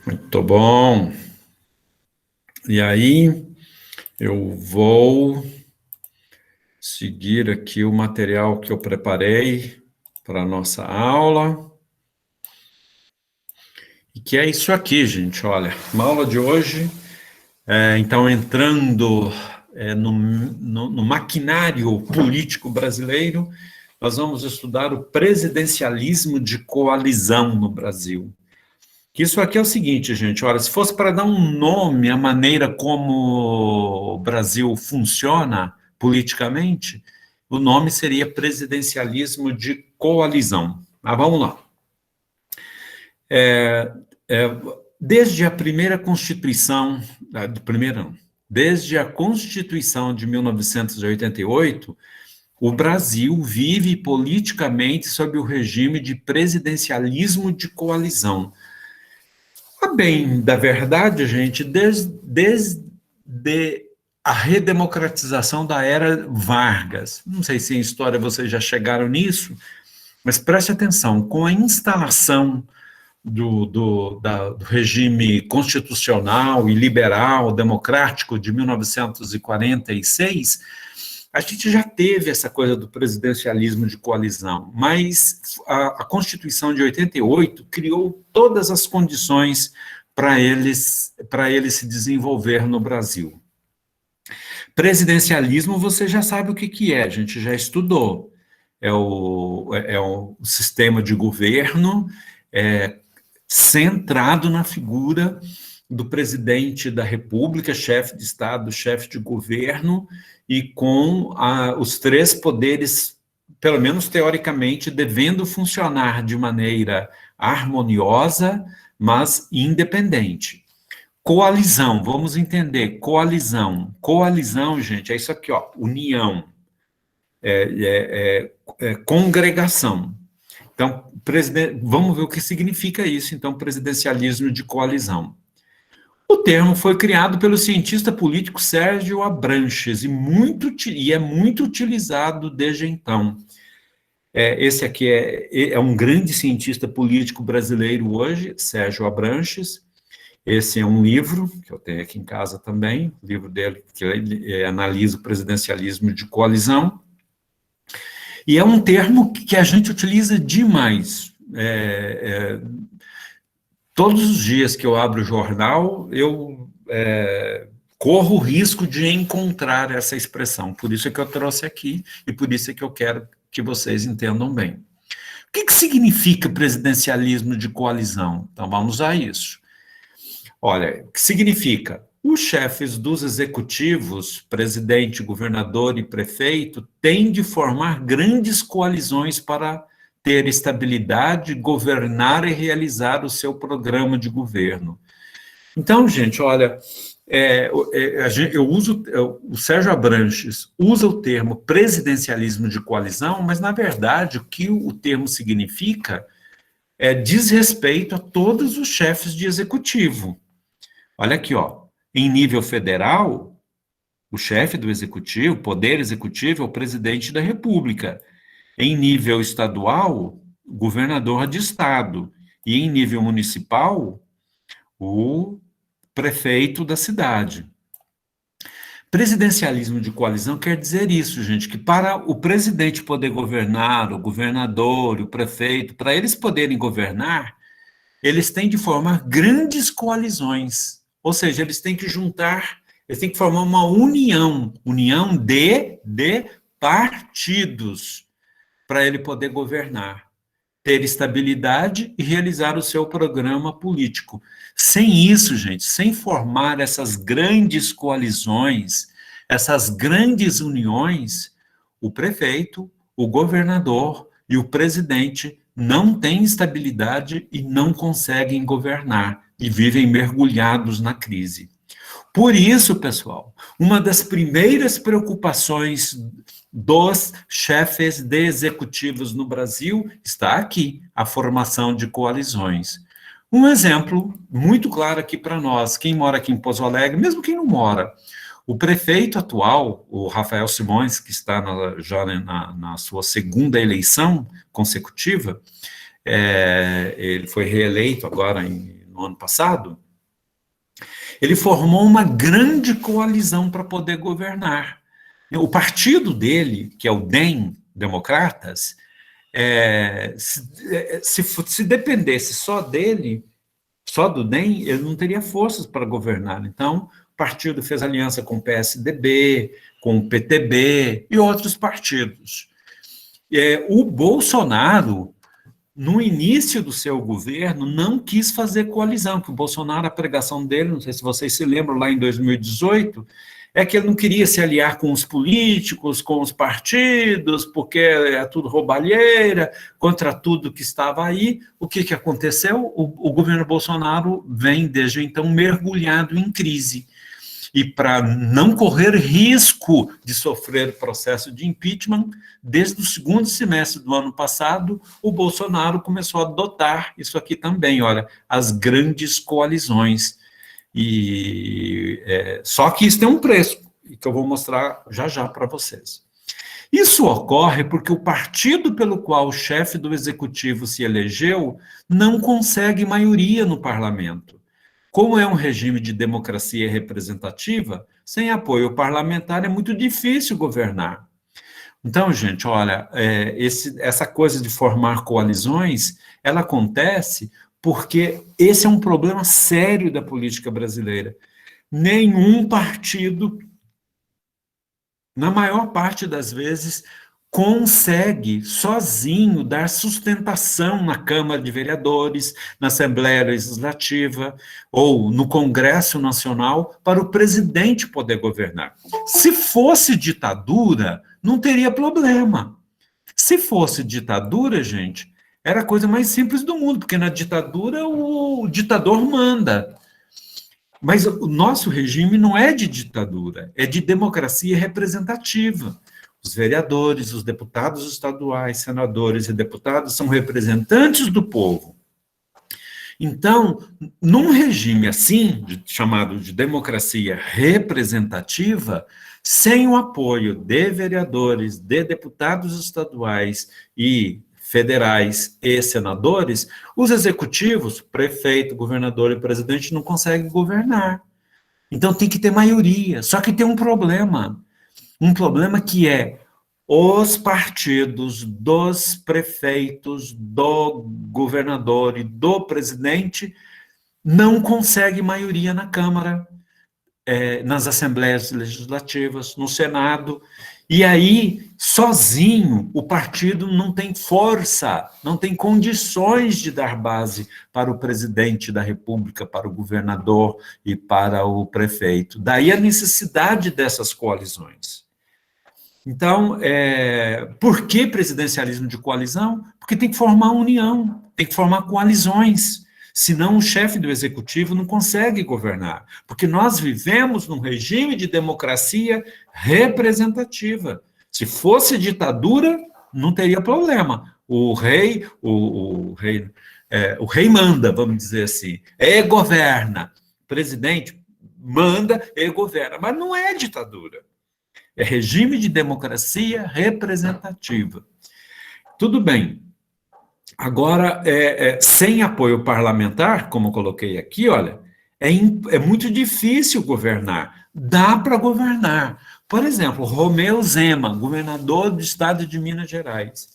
Muito bom. E aí, eu vou seguir aqui o material que eu preparei para a nossa aula. E que é isso aqui, gente, olha, uma aula de hoje, então entrando no maquinário político brasileiro, nós vamos estudar o presidencialismo de coalizão no Brasil. Que isso aqui é o seguinte, gente, olha, se fosse para dar um nome à maneira como o Brasil funciona politicamente, o nome seria presidencialismo de coalizão. Mas vamos lá. Desde a primeira Constituição, desde a Constituição de 1988, o Brasil vive politicamente sob o regime de presidencialismo de coalizão. A bem da verdade, gente, desde a redemocratização da era Vargas, não sei se em história vocês já chegaram nisso, mas preste atenção, com a instalação do regime constitucional e liberal, democrático de 1946, a gente já teve essa coisa do presidencialismo de coalizão, mas a Constituição de 88 criou todas as condições para ele se desenvolver no Brasil. Presidencialismo, você já sabe o que é, a gente já estudou. É o sistema de governo centrado na figura do presidente da República, chefe de Estado, chefe de governo, e com os três poderes, pelo menos teoricamente, devendo funcionar de maneira harmoniosa, mas independente. Coalizão, vamos entender, coalizão. Coalizão, gente, é isso aqui, ó, união, congregação. Então, vamos ver o que significa isso, então, presidencialismo de coalizão. O termo foi criado pelo cientista político Sérgio Abranches e é muito utilizado desde então. Esse aqui é um grande cientista político brasileiro hoje, Sérgio Abranches. Esse é um livro, que eu tenho aqui em casa também, o livro dele, que ele analisa o presidencialismo de coalizão. E é um termo que a gente utiliza demais. Todos os dias que eu abro o jornal, eu corro o risco de encontrar essa expressão. Por isso é que eu trouxe aqui e por isso é que eu quero que vocês entendam bem. O que significa presidencialismo de coalizão? Então, vamos a isso. Olha, o que significa? Os chefes dos executivos, presidente, governador e prefeito, têm de formar grandes coalizões para ter estabilidade, governar e realizar o seu programa de governo. Então, gente, olha, o Sérgio Abranches usa o termo presidencialismo de coalizão, mas, na verdade, o que o termo significa diz respeito a todos os chefes de executivo. Olha aqui, ó, em nível federal, o chefe do executivo, poder executivo, é o presidente da República. Em nível estadual, o governador de estado. E em nível municipal, o prefeito da cidade. Presidencialismo de coalizão quer dizer isso, gente, que para o presidente poder governar, o governador, o prefeito, para eles poderem governar, eles têm de formar grandes coalizões. Ou seja, eles têm que formar uma união de partidos, para ele poder governar, ter estabilidade e realizar o seu programa político. Sem isso, gente, sem formar essas grandes coalizões, essas grandes uniões, o prefeito, o governador e o presidente não têm estabilidade e não conseguem governar e vivem mergulhados na crise. Por isso, pessoal, uma das primeiras preocupações dos chefes de executivos no Brasil está aqui, a formação de coalizões. Um exemplo muito claro aqui para nós, quem mora aqui em Pouso Alegre, mesmo quem não mora, o prefeito atual, o Rafael Simões, que está já na sua segunda eleição consecutiva, ele foi reeleito agora no no ano passado, ele formou uma grande coalizão para poder governar. O partido dele, que é o DEM, Democratas, se dependesse só dele, só do DEM, ele não teria forças para governar. Então, o partido fez aliança com o PSDB, com o PTB e outros partidos. O Bolsonaro, no início do seu governo, não quis fazer coalizão, porque o Bolsonaro, a pregação dele, não sei se vocês se lembram, lá em 2018, é que ele não queria se aliar com os políticos, com os partidos, porque é tudo roubalheira, contra tudo que estava aí. O que aconteceu? O governo Bolsonaro vem, desde então, mergulhado em crise. E para não correr risco de sofrer processo de impeachment, desde o segundo semestre do ano passado, o Bolsonaro começou a adotar isso aqui também, olha, as grandes coalizões. Só que isso tem um preço, que eu vou mostrar já para vocês. Isso ocorre porque o partido pelo qual o chefe do executivo se elegeu não consegue maioria no parlamento. Como é um regime de democracia representativa, sem apoio parlamentar é muito difícil governar. Então, gente, olha, essa coisa de formar coalizões, ela acontece porque esse é um problema sério da política brasileira. Nenhum partido, na maior parte das vezes, consegue sozinho dar sustentação na Câmara de Vereadores, na Assembleia Legislativa ou no Congresso Nacional para o presidente poder governar. Se fosse ditadura, não teria problema. Se fosse ditadura, gente, era a coisa mais simples do mundo, porque na ditadura o ditador manda. Mas o nosso regime não é de ditadura, é de democracia representativa. Os vereadores, os deputados estaduais, senadores e deputados são representantes do povo. Então, num regime assim, chamado de democracia representativa, sem o apoio de vereadores, de deputados estaduais e federais e senadores, os executivos, prefeito, governador e presidente, não conseguem governar. Então, tem que ter maioria. Só que tem um problema que é os partidos dos prefeitos, do governador e do presidente não conseguem maioria na Câmara, nas assembleias legislativas, no Senado, e aí, sozinho, o partido não tem força, não tem condições de dar base para o presidente da República, para o governador e para o prefeito. Daí a necessidade dessas coalizões. Então, por que presidencialismo de coalizão? Porque tem que formar união, tem que formar coalizões, senão o chefe do executivo não consegue governar, porque nós vivemos num regime de democracia representativa. Se fosse ditadura, não teria problema. O rei manda, vamos dizer assim, governa. O presidente manda e governa, mas não é ditadura. É regime de democracia representativa. Tudo bem. Agora, sem apoio parlamentar, como eu coloquei aqui, olha, é muito difícil governar. Dá para governar. Por exemplo, Romeu Zema, governador do estado de Minas Gerais.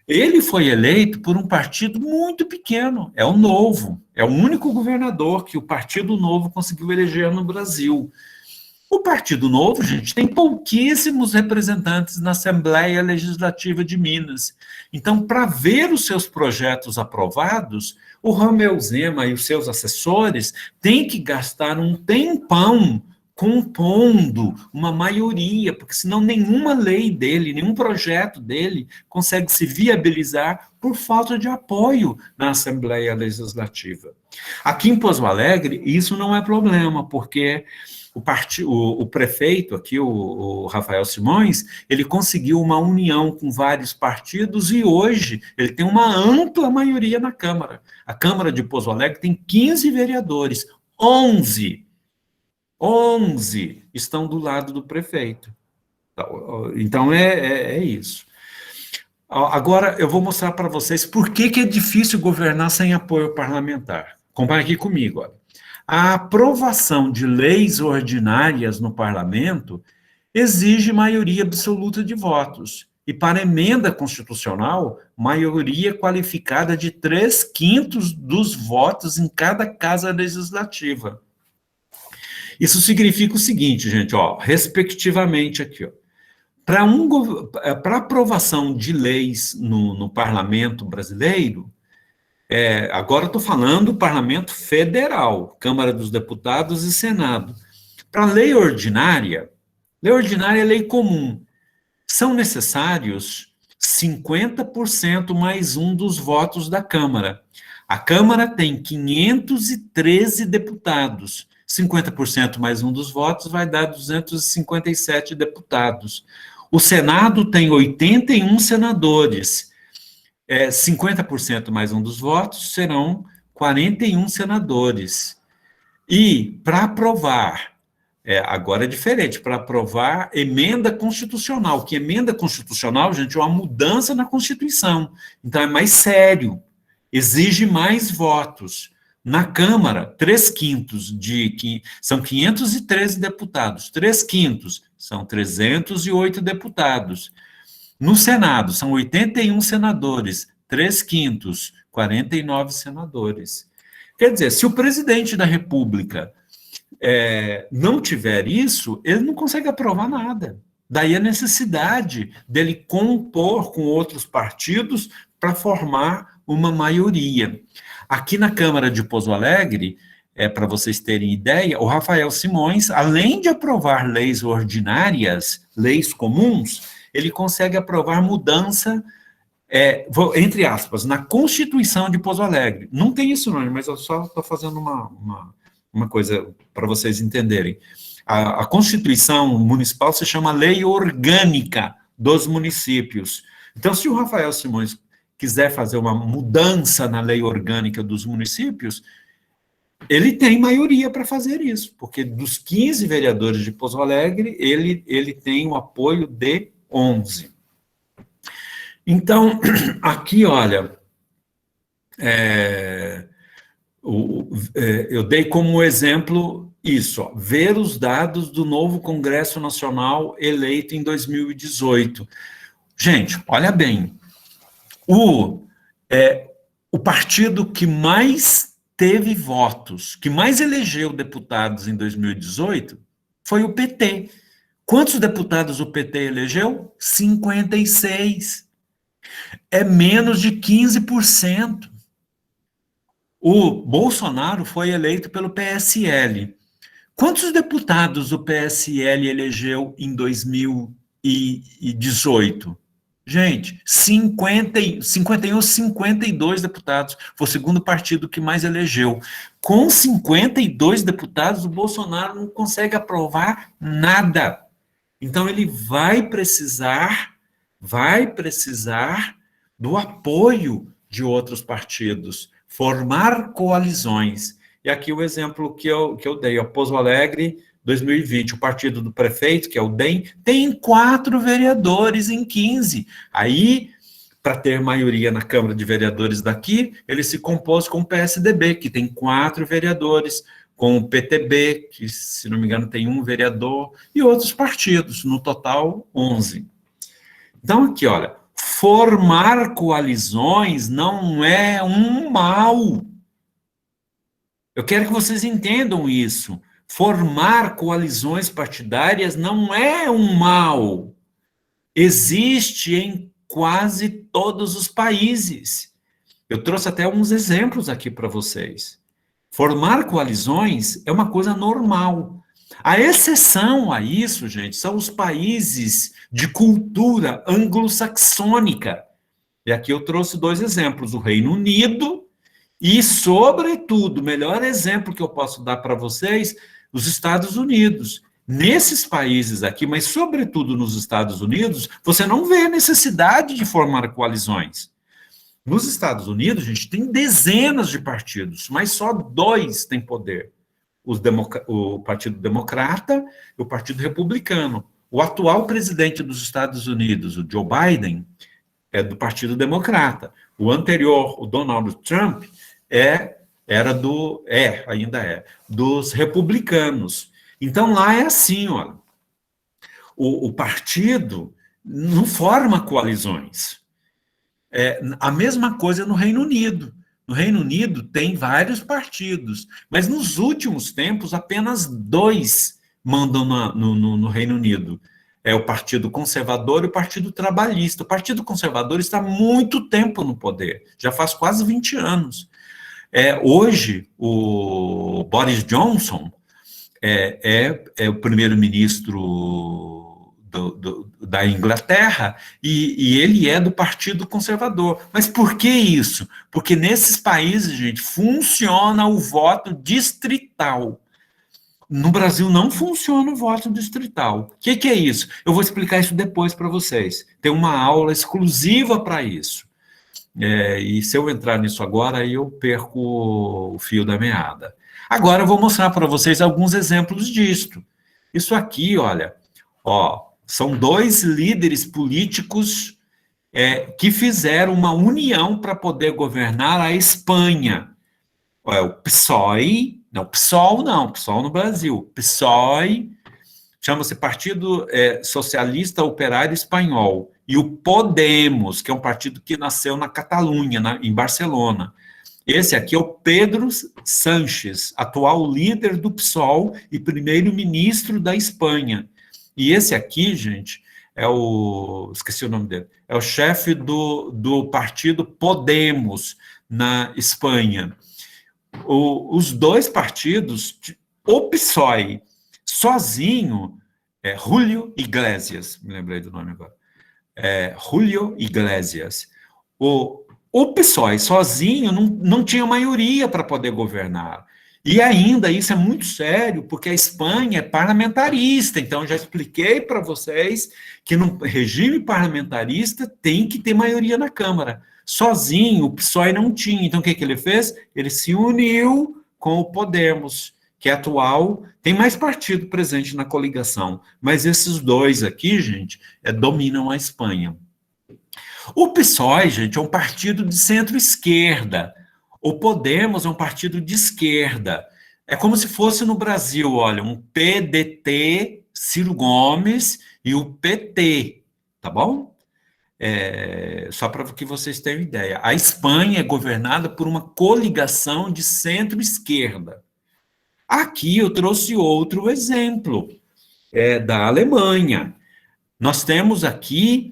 Ele foi eleito por um partido muito pequeno, é o Novo. É o único governador que o Partido Novo conseguiu eleger no Brasil. O Partido Novo, gente, tem pouquíssimos representantes na Assembleia Legislativa de Minas. Então, para ver os seus projetos aprovados, o Romeu Zema e os seus assessores têm que gastar um tempão compondo uma maioria, porque senão nenhuma lei dele, nenhum projeto dele consegue se viabilizar por falta de apoio na Assembleia Legislativa. Aqui em Pouso Alegre, isso não é problema, porque o prefeito aqui, o Rafael Simões, ele conseguiu uma união com vários partidos e hoje ele tem uma ampla maioria na Câmara. A Câmara de Pouso Alegre tem 15 vereadores, 11 estão do lado do prefeito. Então, é isso. Agora, eu vou mostrar para vocês por que é difícil governar sem apoio parlamentar. Compare aqui comigo, olha. A aprovação de leis ordinárias no parlamento exige maioria absoluta de votos. E para emenda constitucional, maioria qualificada de 3/5 dos votos em cada casa legislativa. Isso significa o seguinte, gente, ó, respectivamente aqui, ó. Para aprovação de leis no parlamento brasileiro, agora estou falando do parlamento federal, Câmara dos Deputados e Senado. Para lei ordinária é lei comum. São necessários 50% mais um dos votos da Câmara. A Câmara tem 513 deputados. 50% mais um dos votos vai dar 257 deputados. O Senado tem 81 senadores. 50% mais um dos votos serão 41 senadores. E para aprovar, agora é diferente, para aprovar emenda constitucional, que emenda constitucional, gente, é uma mudança na Constituição. Então é mais sério, exige mais votos. Na Câmara, 3/5 são 513 deputados, 3/5 são 308 deputados. No Senado, são 81 senadores, 3/5, 49 senadores. Quer dizer, se o presidente da República não tiver isso, ele não consegue aprovar nada. Daí a necessidade dele compor com outros partidos para formar uma maioria. Aqui na Câmara de Pouso Alegre, para vocês terem ideia, o Rafael Simões, além de aprovar leis ordinárias, leis comuns, ele consegue aprovar mudança, entre aspas, na Constituição de Pouso Alegre. Não tem isso não, mas eu só estou fazendo uma coisa para vocês entenderem. A Constituição Municipal se chama Lei Orgânica dos Municípios. Então, se o Rafael Simões quiser fazer uma mudança na lei orgânica dos municípios, ele tem maioria para fazer isso, porque dos 15 vereadores de Pouso Alegre, ele tem o apoio de 11. Então, aqui, olha, eu dei como exemplo isso, ó, ver os dados do novo Congresso Nacional eleito em 2018. Gente, olha bem, o partido que mais teve votos, que mais elegeu deputados em 2018, foi o PT. Quantos deputados o PT elegeu? 56. É menos de 15%. O Bolsonaro foi eleito pelo PSL. Quantos deputados o PSL elegeu em 2018? Gente, 51, 52 deputados. Foi o segundo partido que mais elegeu. Com 52 deputados, o Bolsonaro não consegue aprovar nada. Então, ele vai precisar do apoio de outros partidos, formar coalizões. E aqui o exemplo que eu dei, o Pouso Alegre, 2020, o partido do prefeito, que é o DEM, tem 4 vereadores em 15. Aí, para ter maioria na Câmara de Vereadores daqui, ele se compôs com o PSDB, que tem 4 vereadores, com o PTB, que, se não me engano, tem 1 vereador, e outros partidos, no total, 11. Então, aqui, olha, formar coalizões não é um mal. Eu quero que vocês entendam isso. Formar coalizões partidárias não é um mal. Existe em quase todos os países. Eu trouxe até alguns exemplos aqui para vocês. Formar coalizões é uma coisa normal. A exceção a isso, gente, são os países de cultura anglo-saxônica. E aqui eu trouxe 2 exemplos, o Reino Unido e, sobretudo, o melhor exemplo que eu posso dar para vocês, os Estados Unidos. Nesses países aqui, mas sobretudo nos Estados Unidos, você não vê a necessidade de formar coalizões. Nos Estados Unidos, a gente tem dezenas de partidos, mas só 2 têm poder. O Partido Democrata e o Partido Republicano. O atual presidente dos Estados Unidos, o Joe Biden, é do Partido Democrata. O anterior, o Donald Trump, é ainda é, dos republicanos. Então, lá é assim, olha, o partido não forma coalizões. A mesma coisa no Reino Unido. No Reino Unido tem vários partidos, mas nos últimos tempos apenas dois mandam no Reino Unido. É o Partido Conservador e o Partido Trabalhista. O Partido Conservador está há muito tempo no poder, já faz quase 20 anos. Hoje, o Boris Johnson é o primeiro-ministro da Inglaterra e ele é do Partido Conservador. Mas por que isso? Porque nesses países, gente, funciona o voto distrital. No Brasil não funciona o voto distrital. O que é isso? Eu vou explicar isso depois para vocês. Tem uma aula exclusiva para isso. E se eu entrar nisso agora, aí eu perco o fio da meada. Agora eu vou mostrar para vocês alguns exemplos disto. Isso aqui, olha, são dois líderes políticos que fizeram uma união para poder governar a Espanha. O PSOE, não, PSOL no Brasil, PSOE, chama-se Partido Socialista Operário Espanhol, e o Podemos, que é um partido que nasceu na Catalunha, em Barcelona. Esse aqui é o Pedro Sánchez, atual líder do PSOL e primeiro-ministro da Espanha. E esse aqui, gente, esqueci o nome dele, é o chefe do partido Podemos na Espanha. Os dois partidos, o PSOE sozinho, Julio Iglesias, me lembrei do nome agora, Julio Iglesias. O PSOE sozinho não tinha maioria para poder governar. E ainda isso é muito sério, porque a Espanha é parlamentarista. Então, eu já expliquei para vocês que no regime parlamentarista tem que ter maioria na Câmara. Sozinho, o PSOE não tinha. Então, o que ele fez? Ele se uniu com o Podemos, que é atual, tem mais partido presente na coligação. Mas esses dois aqui, gente, dominam a Espanha. O PSOE, gente, é um partido de centro-esquerda. O Podemos é um partido de esquerda. É como se fosse no Brasil, olha, um PDT, Ciro Gomes, e o PT, tá bom? Só para que vocês tenham ideia. A Espanha é governada por uma coligação de centro-esquerda. Aqui eu trouxe outro exemplo, da Alemanha. Nós temos aqui,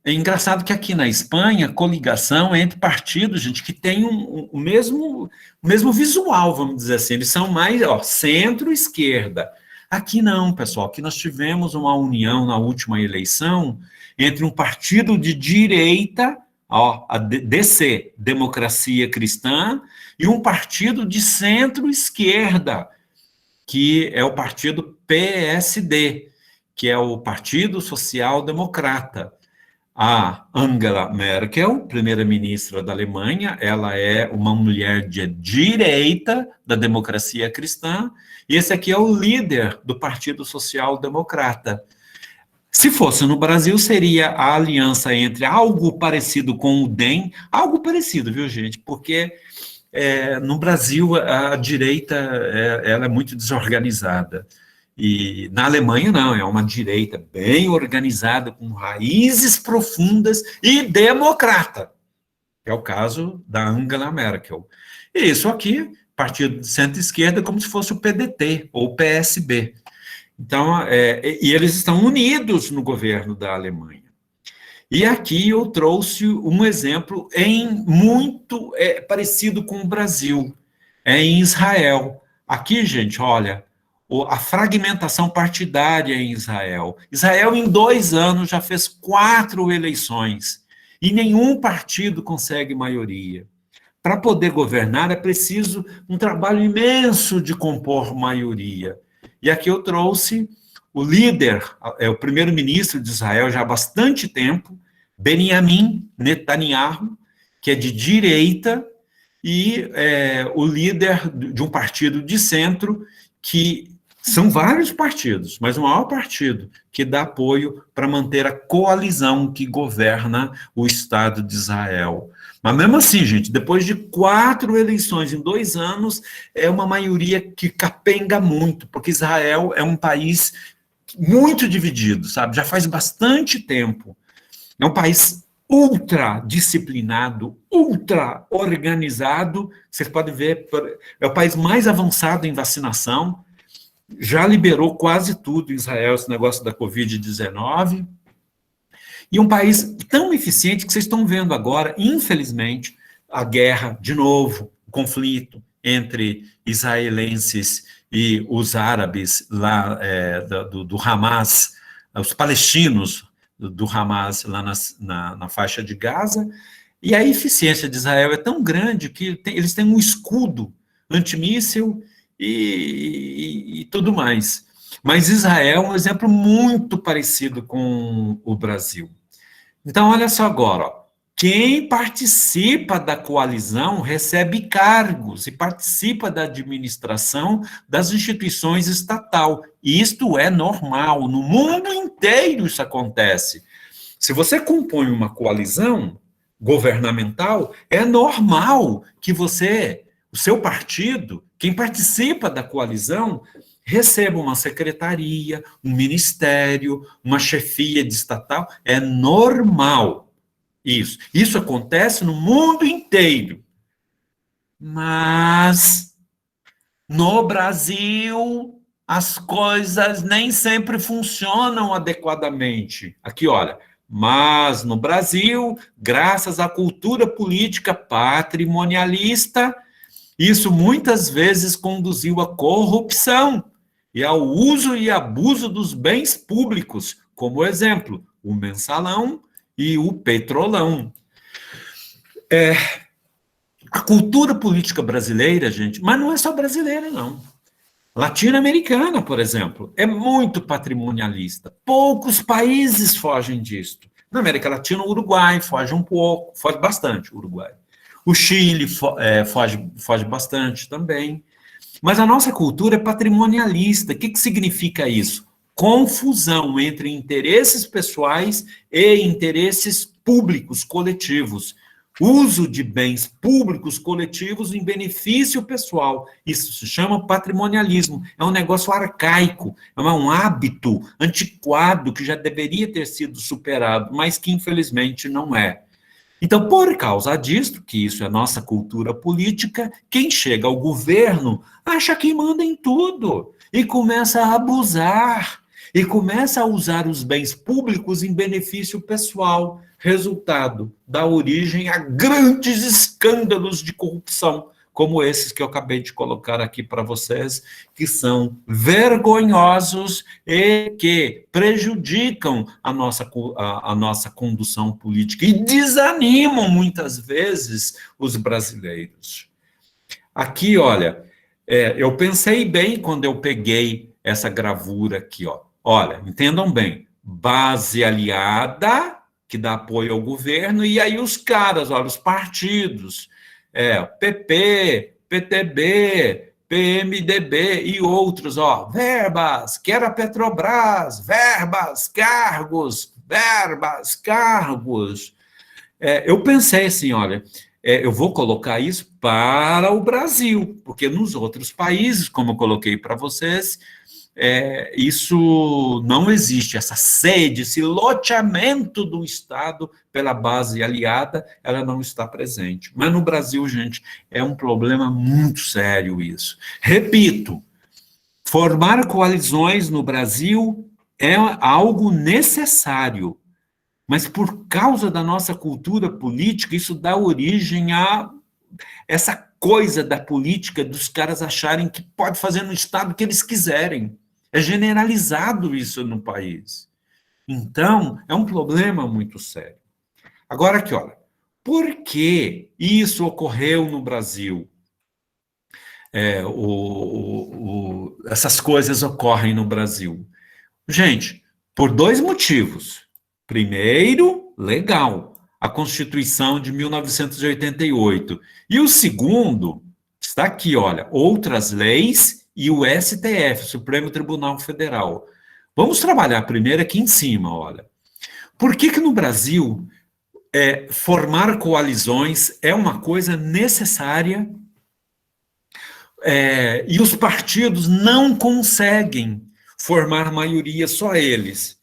é engraçado que aqui na Espanha, coligação entre partidos, gente, que tem o mesmo visual, vamos dizer assim, eles são mais centro-esquerda. Aqui não, pessoal, aqui nós tivemos uma união na última eleição entre um partido de direita, a DC, Democracia Cristã, e um partido de centro-esquerda, que é o partido PSD, que é o Partido Social Democrata. A Angela Merkel, primeira-ministra da Alemanha, ela é uma mulher de direita da democracia cristã, e esse aqui é o líder do Partido Social Democrata. Se fosse no Brasil, seria a aliança entre algo parecido com o DEM, algo parecido, viu, gente? Porque no Brasil a direita ela é muito desorganizada. E na Alemanha, não, é uma direita bem organizada, com raízes profundas e democrata. É o caso da Angela Merkel. E isso aqui, partido de centro-esquerda, como se fosse o PDT ou o PSB. Então, e eles estão unidos no governo da Alemanha. E aqui eu trouxe um exemplo muito parecido com o Brasil, em Israel. Aqui, gente, olha, a fragmentação partidária em Israel. Israel, em 2 anos, já fez 4 eleições, e nenhum partido consegue maioria. Para poder governar, é preciso um trabalho imenso de compor maioria. E aqui eu trouxe o líder, o primeiro-ministro de Israel já há bastante tempo, Benjamin Netanyahu, que é de direita, e o líder de um partido de centro, que São vários partidos, mas o maior partido que dá apoio para manter a coalizão que governa o Estado de Israel. Mas mesmo assim, gente, depois de 4 eleições em 2 anos, é uma maioria que capenga muito, porque Israel é um país muito dividido, sabe? Já faz bastante tempo. É um país ultra disciplinado, ultra organizado. Vocês podem ver, é o país mais avançado em vacinação. Já liberou quase tudo em Israel, esse negócio da Covid-19. E um país tão eficiente que vocês estão vendo agora, infelizmente, a guerra, de novo, o conflito entre israelenses e os árabes lá do Hamas, os palestinos do Hamas lá na faixa de Gaza, e a eficiência de Israel é tão grande que eles têm um escudo antimíssil e tudo mais. Mas Israel é um exemplo muito parecido com o Brasil. Então, olha só agora, ó. Quem participa da coalizão recebe cargos e participa da administração das instituições estatal. Isto é normal, no mundo inteiro isso acontece. Se você compõe uma coalizão governamental, é normal que você, o seu partido, quem participa da coalizão, receba uma secretaria, um ministério, uma chefia de estatal. É normal isso. Isso acontece no mundo inteiro. Mas no Brasil as coisas nem sempre funcionam adequadamente. Aqui, olha. Mas no Brasil, graças à cultura política patrimonialista, isso muitas vezes conduziu à corrupção e ao uso e abuso dos bens públicos, como exemplo, o mensalão e o petrolão. A cultura política brasileira, gente, mas não é só brasileira, não. Latino-americana, por exemplo, é muito patrimonialista. Poucos países fogem disto. Na América Latina, o Uruguai foge um pouco, foge bastante o Uruguai. O Chile foge bastante também. Mas a nossa cultura é patrimonialista. O que significa isso? Confusão entre interesses pessoais e interesses públicos, coletivos. Uso de bens públicos coletivos em benefício pessoal. Isso se chama patrimonialismo. É um negócio arcaico, é um hábito antiquado que já deveria ter sido superado, mas que infelizmente não é. Então, por causa disso, que isso é nossa cultura política, quem chega ao governo acha que manda em tudo e começa a abusar e começa a usar os bens públicos em benefício pessoal. Resultado, dá origem a grandes escândalos de corrupção, como esses que eu acabei de colocar aqui para vocês, que são vergonhosos e que prejudicam a nossa condução política e desanimam, muitas vezes, os brasileiros. Aqui, olha, eu pensei bem quando eu peguei essa gravura aqui, ó. Olha, entendam bem, base aliada, que dá apoio ao governo, e aí os caras, olha, os partidos, PP, PTB, PMDB e outros, ó, verbas, quero a Petrobras, verbas, cargos, eu pensei assim, olha, eu vou colocar isso para o Brasil, porque nos outros países, como eu coloquei para vocês, isso não existe, essa sede, esse loteamento do Estado pela base aliada, ela não está presente. Mas no Brasil, gente, é um problema muito sério isso. Repito, formar coalizões no Brasil é algo necessário, mas por causa da nossa cultura política, isso dá origem a essa coisa da política dos caras acharem que pode fazer no Estado o que eles quiserem. É generalizado isso no país. Então, é um problema muito sério. Agora aqui, olha, por que isso ocorreu no Brasil? Essas coisas ocorrem no Brasil. Gente, por 2 motivos. Primeiro, legal, a Constituição de 1988. E o segundo, está aqui, olha, outras leis e o STF, Supremo Tribunal Federal. Vamos trabalhar primeiro aqui em cima, olha. Por que no Brasil formar coalizões é uma coisa necessária e os partidos não conseguem formar maioria, só eles?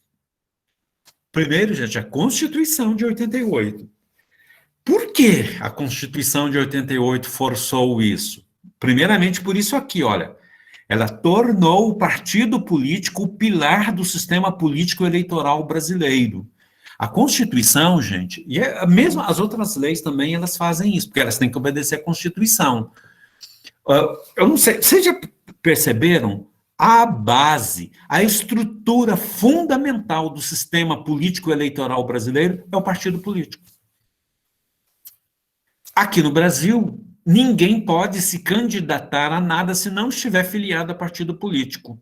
Primeiro, gente, a Constituição de 88. Por que a Constituição de 88 forçou isso? Primeiramente por isso aqui, olha. Ela tornou o partido político o pilar do sistema político eleitoral brasileiro. A Constituição, gente, e mesmo as outras leis também, elas fazem isso, porque elas têm que obedecer à Constituição. Eu não sei, vocês já perceberam? A base, a estrutura fundamental do sistema político eleitoral brasileiro é o partido político. Aqui no Brasil, ninguém pode se candidatar a nada se não estiver filiado a partido político.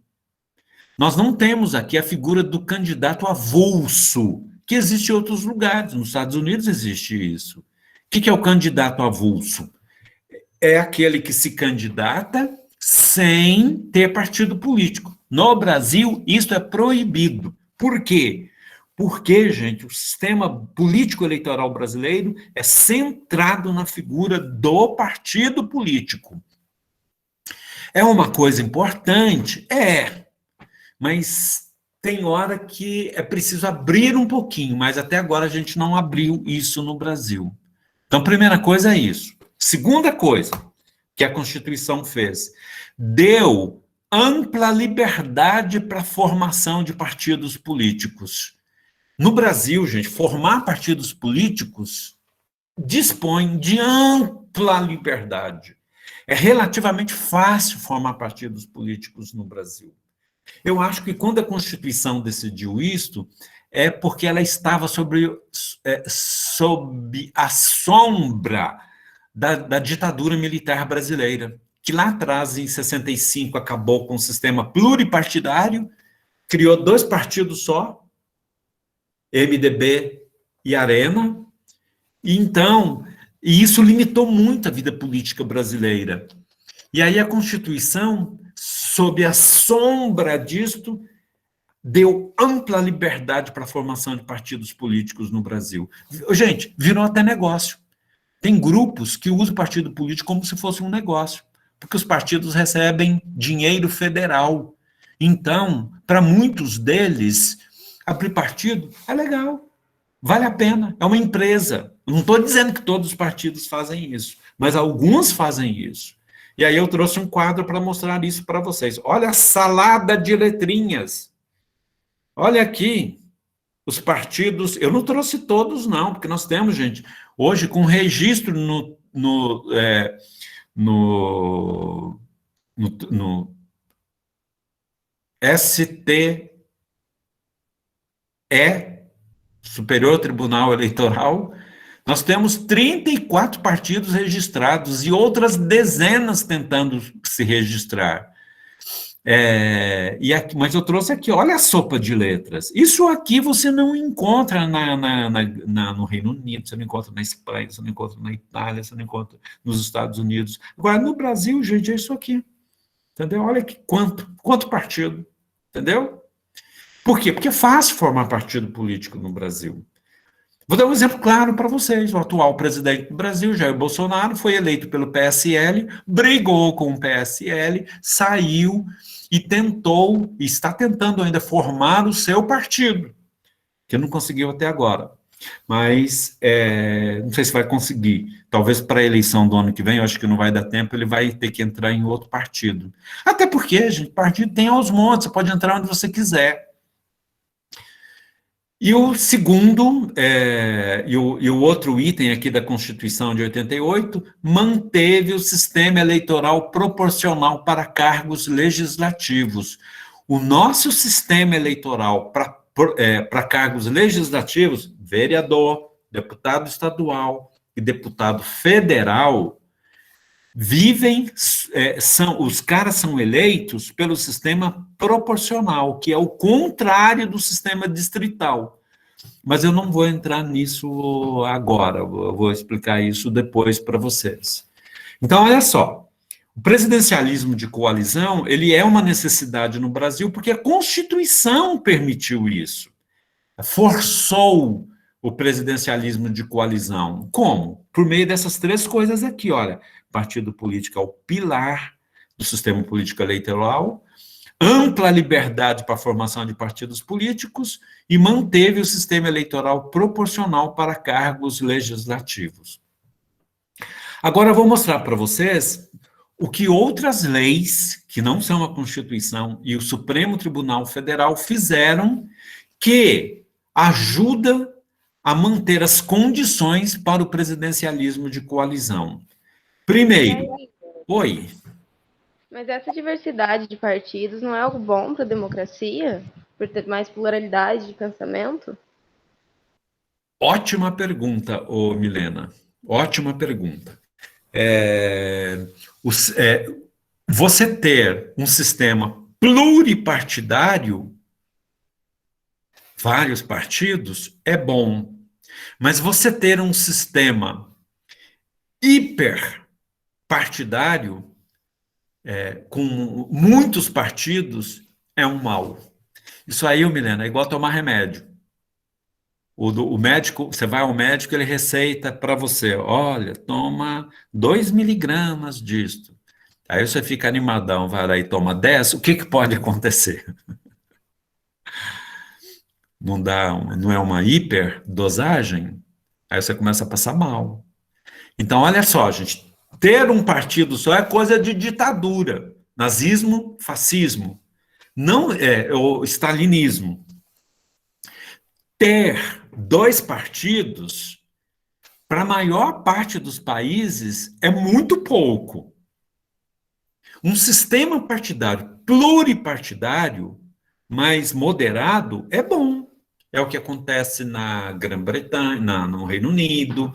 Nós não temos aqui a figura do candidato avulso, que existe em outros lugares. Nos Estados Unidos existe isso. O que é o candidato avulso? É aquele que se candidata sem ter partido político. No Brasil, isso é proibido. Por quê? Porque, gente, o sistema político eleitoral brasileiro é centrado na figura do partido político. É uma coisa importante? Mas tem hora que é preciso abrir um pouquinho, mas até agora a gente não abriu isso no Brasil. Então, primeira coisa é isso. Segunda coisa que a Constituição fez, deu ampla liberdade para a formação de partidos políticos. No Brasil, gente, formar partidos políticos dispõe de ampla liberdade. É relativamente fácil formar partidos políticos no Brasil. Eu acho que quando a Constituição decidiu isto, é porque ela estava sob a sombra da ditadura militar brasileira, que lá atrás, em 65, acabou com o sistema pluripartidário, criou 2 partidos só, MDB e Arena, e isso limitou muito a vida política brasileira. E aí a Constituição, sob a sombra disto, deu ampla liberdade para a formação de partidos políticos no Brasil. Gente, virou até negócio. Tem grupos que usam o partido político como se fosse um negócio, porque os partidos recebem dinheiro federal. Então, para muitos deles, abrir partido é legal, vale a pena, é uma empresa. Eu não estou dizendo que todos os partidos fazem isso, mas alguns fazem isso. E aí eu trouxe um quadro para mostrar isso para vocês. Olha a salada de letrinhas. Olha aqui, os partidos, eu não trouxe todos não, porque nós temos, gente, hoje com registro no STE, Superior Tribunal Eleitoral, nós temos 34 partidos registrados e outras dezenas tentando se registrar. Mas eu trouxe aqui, olha a sopa de letras. Isso aqui você não encontra no Reino Unido, você não encontra na Espanha, você não encontra na Itália, você não encontra nos Estados Unidos. Agora, no Brasil, gente, é isso aqui. Entendeu? Olha que quanto partido. Entendeu? Por quê? Porque é fácil formar partido político no Brasil. Vou dar um exemplo claro para vocês. O atual presidente do Brasil, Jair Bolsonaro, foi eleito pelo PSL, brigou com o PSL, saiu e está tentando ainda formar o seu partido, que não conseguiu até agora. Mas não sei se vai conseguir. Talvez para a eleição do ano que vem, eu acho que não vai dar tempo, ele vai ter que entrar em outro partido. Até porque, gente, partido tem aos montes, você pode entrar onde você quiser. E o segundo, e o outro item aqui da Constituição de 88, manteve o sistema eleitoral proporcional para cargos legislativos. O nosso sistema eleitoral para cargos legislativos, vereador, deputado estadual e deputado federal, os caras são eleitos pelo sistema proporcional, que é o contrário do sistema distrital. Mas eu não vou entrar nisso agora, eu vou explicar isso depois para vocês. Então, olha só, O presidencialismo de coalizão, ele é uma necessidade no Brasil porque a Constituição permitiu isso, forçou o presidencialismo de coalizão. Como? Por meio dessas três coisas aqui, olha, partido político é o pilar do sistema político eleitoral, ampla liberdade para a formação de partidos políticos e manteve o sistema eleitoral proporcional para cargos legislativos. Agora eu vou mostrar para vocês o que outras leis, que não são a Constituição e o Supremo Tribunal Federal fizeram que ajuda a manter as condições para o presidencialismo de coalizão. Primeiro, oi. Mas essa diversidade de partidos não é algo bom para a democracia? Por ter mais pluralidade de pensamento? Ótima pergunta, ô Milena. Ótima pergunta. Você ter um sistema pluripartidário, vários partidos, é bom. Mas você ter um sistema hiperpartidário, com muitos partidos, é um mal. Isso aí, Milena, é igual tomar remédio. O médico, você vai ao médico, ele receita para você, olha, toma 2 miligramas disto. Aí você fica animadão, vai lá e toma 10, o que pode acontecer? Não é uma hiperdosagem? Aí você começa a passar mal. Então, olha só, gente, ter um partido só é coisa de ditadura. Nazismo, fascismo. Não é o stalinismo. Ter 2 partidos, para a maior parte dos países, é muito pouco. Um sistema partidário pluripartidário, mais moderado, é bom. É o que acontece na Grã-Bretanha, no Reino Unido,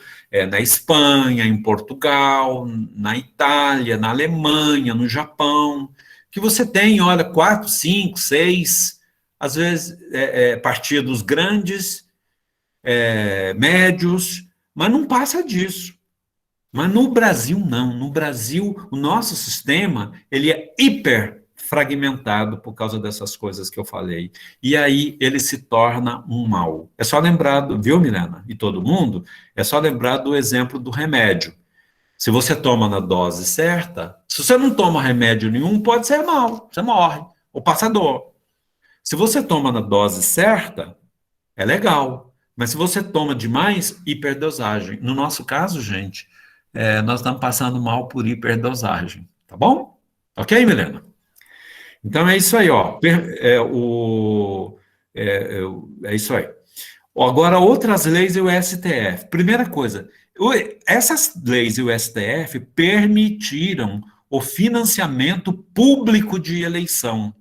na Espanha, em Portugal, na Itália, na Alemanha, no Japão, que você tem, olha, 4, 5, 6, às vezes partidos grandes, médios, mas não passa disso. Mas no Brasil, não. No Brasil, o nosso sistema, ele é hiper fragmentado por causa dessas coisas que eu falei. E aí ele se torna um mal. É só lembrar, viu, Milena? E todo mundo? É só lembrar do exemplo do remédio. Se você toma na dose certa, se você não toma remédio nenhum, pode ser mal, você morre, ou passa dor. Se você toma na dose certa, é legal. Mas se você toma demais, hiperdosagem. No nosso caso, gente, nós estamos passando mal por hiperdosagem, tá bom? Ok, Milena? Então é isso aí, ó. É isso aí. Agora, outras leis e o STF. Primeira coisa, essas leis e o STF permitiram o financiamento público de eleição.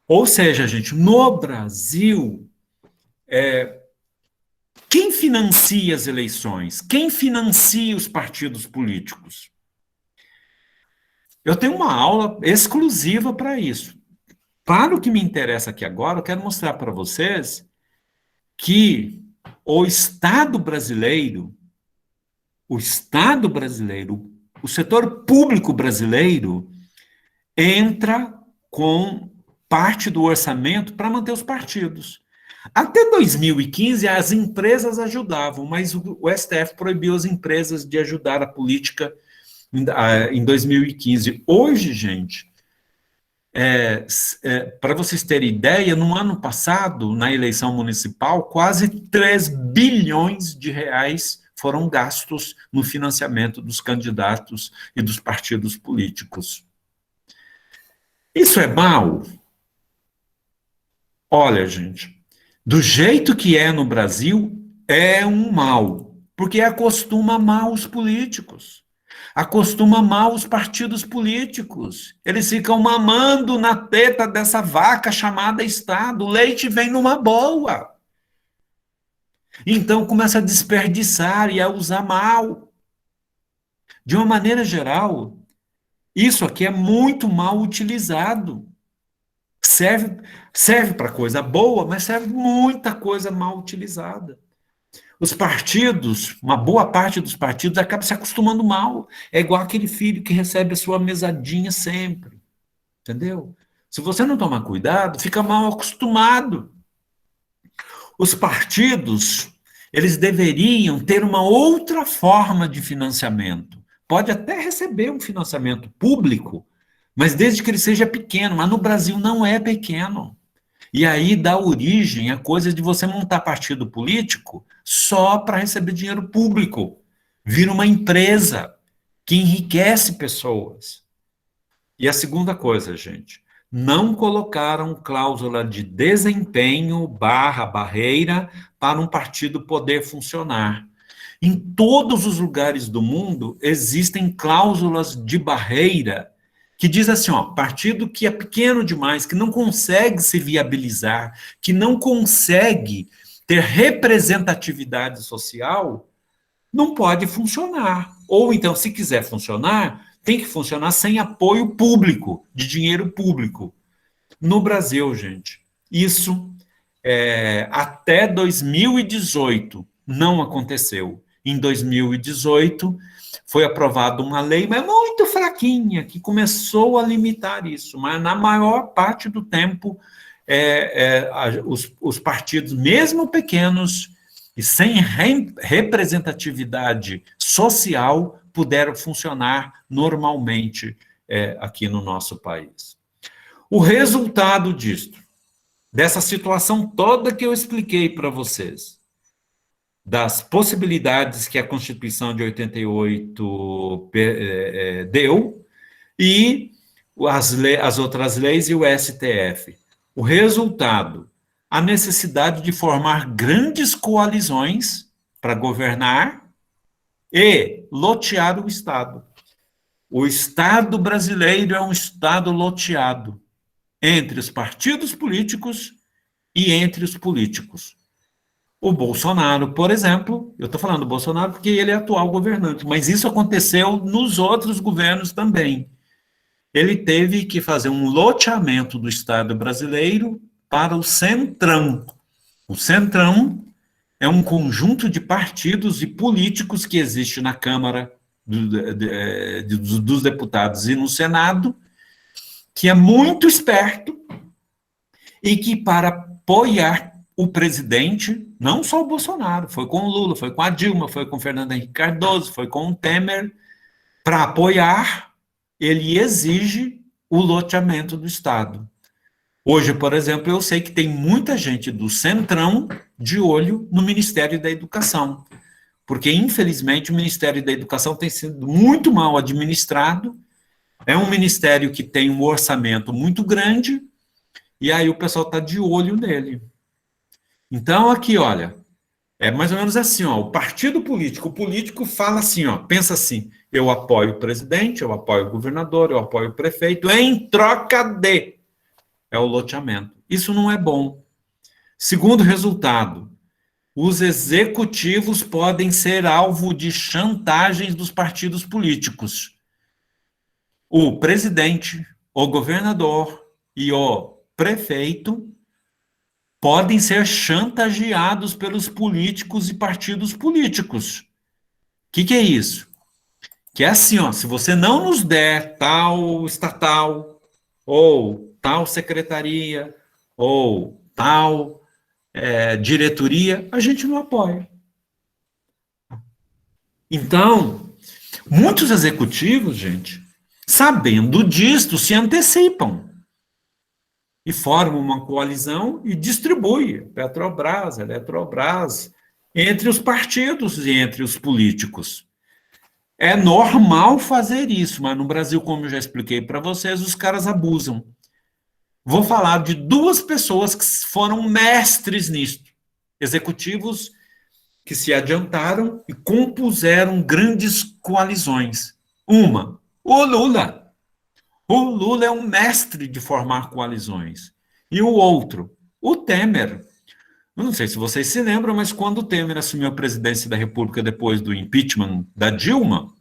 Ou seja, gente, no Brasil, quem financia as eleições? Quem financia os partidos políticos? Eu tenho uma aula exclusiva para isso. Para o que me interessa aqui agora, eu quero mostrar para vocês que o Estado brasileiro, o setor público brasileiro, entra com parte do orçamento para manter os partidos. Até 2015, as empresas ajudavam, mas o STF proibiu as empresas de ajudar a política em 2015. Hoje, gente, para vocês terem ideia, no ano passado, na eleição municipal, quase 3 bilhões de reais foram gastos no financiamento dos candidatos e dos partidos políticos. Isso é mal? Olha, gente, do jeito que é no Brasil, é um mal, porque acostuma mal os políticos. Acostuma mal os partidos políticos. Eles ficam mamando na teta dessa vaca chamada Estado. O leite vem numa boa. Então começa a desperdiçar e a usar mal. De uma maneira geral, isso aqui é muito mal utilizado. Serve para coisa boa, mas serve muita coisa mal utilizada. Os partidos, uma boa parte dos partidos acaba se acostumando mal. É igual aquele filho que recebe a sua mesadinha sempre, entendeu? Se você não tomar cuidado, fica mal acostumado. Os partidos, eles deveriam ter uma outra forma de financiamento. Pode até receber um financiamento público, mas desde que ele seja pequeno. Mas no Brasil não é pequeno. E aí dá origem a coisa de você montar partido político só para receber dinheiro público. Vira uma empresa que enriquece pessoas. E a segunda coisa, gente, não colocaram cláusula de desempenho barra barreira para um partido poder funcionar. Em todos os lugares do mundo existem cláusulas de barreira que diz assim, ó, partido que é pequeno demais, que não consegue se viabilizar, que não consegue ter representatividade social, não pode funcionar. Ou então, se quiser funcionar, tem que funcionar sem apoio público, de dinheiro público. No Brasil, gente, isso até 2018 não aconteceu. Em 2018 foi aprovada uma lei, mas muito fraquinha, que começou a limitar isso, mas na maior parte do tempo os partidos, mesmo pequenos e sem representatividade social, puderam funcionar normalmente aqui no nosso país. O resultado disto, dessa situação toda que eu expliquei para vocês, das possibilidades que a Constituição de 88 deu e as outras leis e o STF. O resultado, a necessidade de formar grandes coalizões para governar e lotear o Estado. O Estado brasileiro é um Estado loteado entre os partidos políticos e entre os políticos. O Bolsonaro, por exemplo, eu estou falando do Bolsonaro porque ele é atual governante, mas isso aconteceu nos outros governos também. Ele teve que fazer um loteamento do Estado brasileiro para o Centrão. O Centrão é um conjunto de partidos e políticos que existe na Câmara dos Deputados e no Senado, que é muito esperto e que, para apoiar o presidente, não só o Bolsonaro, foi com o Lula, foi com a Dilma, foi com o Fernando Henrique Cardoso, foi com o Temer, para apoiar, ele exige o loteamento do Estado. Hoje, por exemplo, eu sei que tem muita gente do Centrão de olho no Ministério da Educação, porque, infelizmente, o Ministério da Educação tem sido muito mal administrado, é um ministério que tem um orçamento muito grande, e aí o pessoal está de olho nele. Então, aqui, olha, é mais ou menos assim, ó, o partido político, o político fala assim, ó, pensa assim, eu apoio o presidente, eu apoio o governador, eu apoio o prefeito, em troca de, é o loteamento. Isso não é bom. Segundo resultado, os executivos podem ser alvo de chantagens dos partidos políticos. O presidente, o governador e o prefeito podem ser chantageados pelos políticos e partidos políticos. O que é isso? Que é assim, ó, se você não nos der tal estatal, ou tal secretaria, ou tal diretoria, a gente não apoia. Então, muitos executivos, gente, sabendo disto, se antecipam e formam uma coalizão e distribuem Petrobras, Eletrobras, entre os partidos e entre os políticos. É normal fazer isso, mas no Brasil, como eu já expliquei para vocês, os caras abusam. Vou falar de duas pessoas que foram mestres nisso, executivos que se adiantaram e compuseram grandes coalizões. Uma, o Lula. O Lula é um mestre de formar coalizões. E o outro, o Temer. Eu não sei se vocês se lembram, mas quando o Temer assumiu a presidência da República depois do impeachment da Dilma,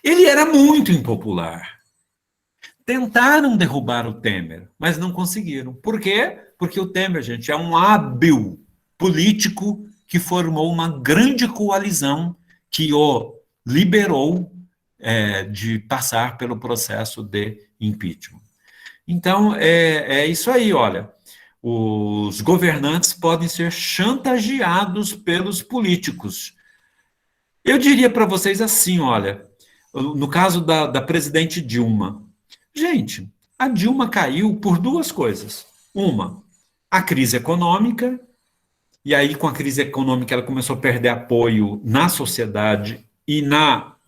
ele era muito impopular. Tentaram derrubar o Temer, mas não conseguiram. Por quê? Porque o Temer, gente, é um hábil político que formou uma grande coalizão que o liberou de passar pelo processo de impeachment. Então, é isso aí, olha. Os governantes podem ser chantageados pelos políticos. Eu diria para vocês assim, olha, no caso da presidente Dilma. Gente, a Dilma caiu por duas coisas. Uma, a crise econômica, e aí com a crise econômica ela começou a perder apoio na sociedade e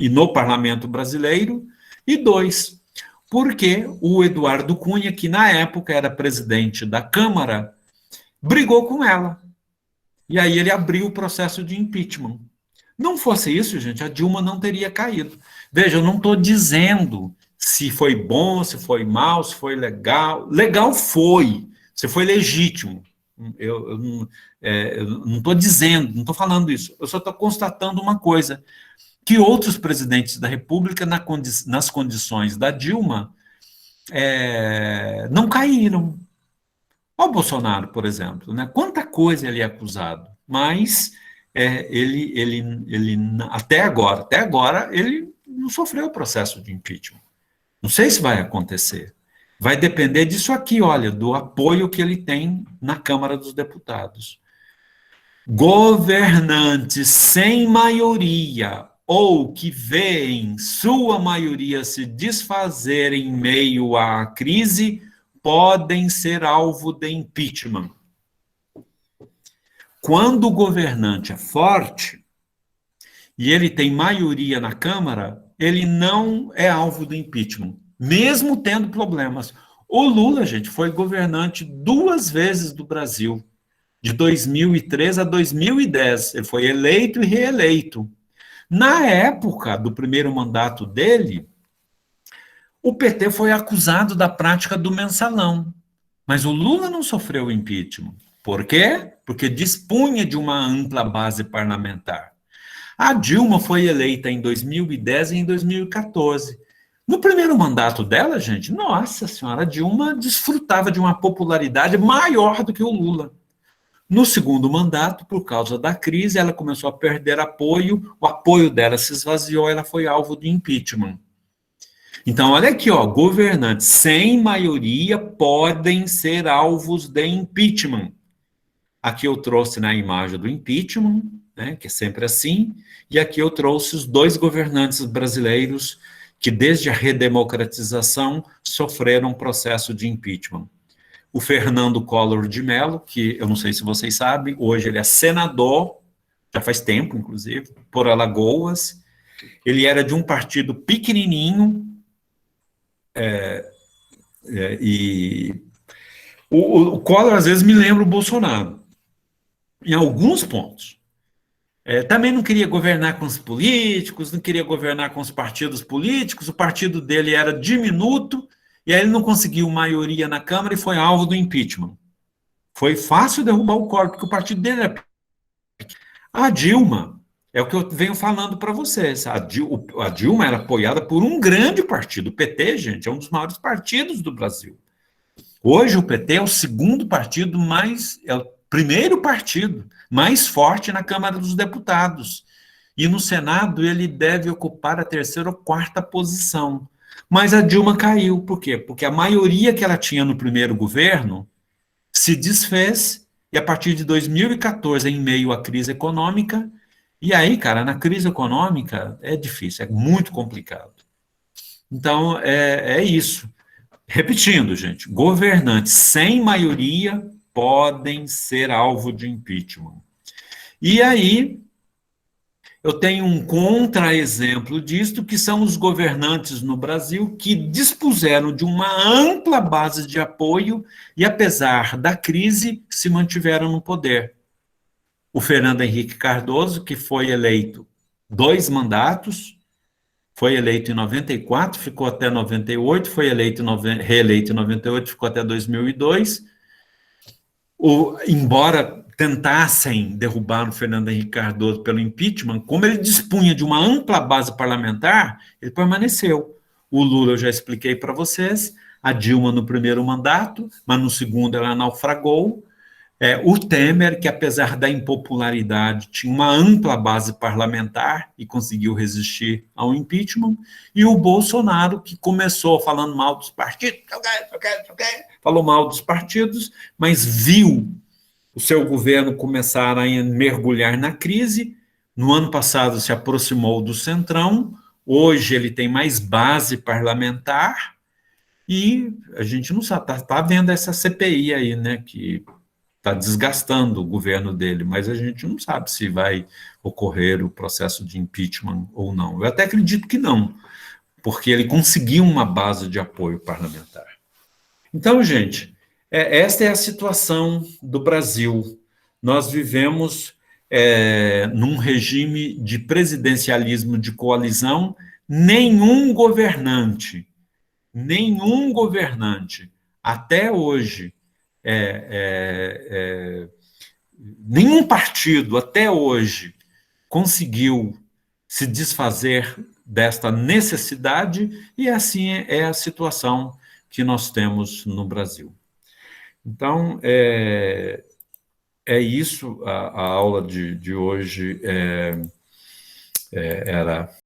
no parlamento brasileiro. E dois, porque o Eduardo Cunha, que na época era presidente da Câmara, brigou com ela. E aí ele abriu o processo de impeachment. Não fosse isso, gente, a Dilma não teria caído. Veja, eu não estou dizendo se foi bom, se foi mal, se foi legal. Legal foi, se foi legítimo. Eu não estou dizendo, não estou falando isso. Eu só estou constatando uma coisa, que outros presidentes da República, nas condições da Dilma, não caíram. Olha o Bolsonaro, por exemplo, né? Quanta coisa ele é acusado, mas ele até agora, ele não sofreu o processo de impeachment. Não sei se vai acontecer. Vai depender disso aqui, olha, do apoio que ele tem na Câmara dos Deputados. Governantes sem maioria ou que veem sua maioria se desfazer em meio à crise podem ser alvo de impeachment. Quando o governante é forte e ele tem maioria na Câmara, ele não é alvo do impeachment, mesmo tendo problemas. O Lula, gente, foi governante 2 vezes do Brasil, de 2003 a 2010. Ele foi eleito e reeleito. Na época do primeiro mandato dele, o PT foi acusado da prática do mensalão, mas o Lula não sofreu impeachment. Por quê? Porque dispunha de uma ampla base parlamentar. A Dilma foi eleita em 2010 e em 2014. No primeiro mandato dela, gente, nossa senhora, a Dilma desfrutava de uma popularidade maior do que o Lula. No segundo mandato, por causa da crise, ela começou a perder apoio, o apoio dela se esvaziou, ela foi alvo de impeachment. Então, olha aqui, ó, governantes sem maioria podem ser alvos de impeachment. Aqui eu trouxe na imagem do impeachment, né, que é sempre assim, e aqui eu trouxe os 2 governantes brasileiros que, desde a redemocratização, sofreram um processo de impeachment. O Fernando Collor de Mello, que eu não sei se vocês sabem, hoje ele é senador, já faz tempo, inclusive, por Alagoas. Ele era de um partido pequenininho, e o Collor às vezes me lembra o Bolsonaro, em alguns pontos. Também não queria governar com os políticos, não queria governar com os partidos políticos, o partido dele era diminuto, e aí ele não conseguiu maioria na Câmara e foi alvo do impeachment. Foi fácil derrubar o Collor, porque o partido dele era... A Dilma, é o que eu venho falando para vocês, a Dilma era apoiada por um grande partido, o PT, gente, é um dos maiores partidos do Brasil. Hoje o PT é o segundo partido é o primeiro partido mais forte na Câmara dos Deputados. E no Senado ele deve ocupar a 3ª ou 4ª posição. Mas a Dilma caiu, por quê? Porque a maioria que ela tinha no primeiro governo se desfez, e a partir de 2014, em meio à crise econômica, e aí, cara, na crise econômica é difícil, é muito complicado. Então, é isso. Repetindo, gente, governantes sem maioria podem ser alvo de impeachment. E aí, eu tenho um contra-exemplo disto, que são os governantes no Brasil que dispuseram de uma ampla base de apoio e, apesar da crise, se mantiveram no poder. O Fernando Henrique Cardoso, que foi eleito 2 mandatos, foi eleito em 94, ficou até 98, foi reeleito em 98, ficou até 2002. Embora tentassem derrubar o Fernando Henrique Cardoso pelo impeachment, como ele dispunha de uma ampla base parlamentar, ele permaneceu. O Lula eu já expliquei para vocês, a Dilma no primeiro mandato, mas no segundo ela naufragou. O Temer, que apesar da impopularidade, tinha uma ampla base parlamentar e conseguiu resistir ao impeachment, e o Bolsonaro, que começou falando mal dos partidos, falou mal dos partidos, mas viu o seu governo começar a mergulhar na crise. No ano passado se aproximou do Centrão, hoje ele tem mais base parlamentar, e a gente não sabe, está vendo essa CPI aí, né, que está desgastando o governo dele, mas a gente não sabe se vai ocorrer o processo de impeachment ou não. Eu até acredito que não, porque ele conseguiu uma base de apoio parlamentar. Então, gente, esta é a situação do Brasil. Nós vivemos num regime de presidencialismo de coalizão. Nenhum governante, até hoje, nenhum partido até hoje conseguiu se desfazer desta necessidade, e assim é a situação que nós temos no Brasil. Então, isso, a aula de hoje era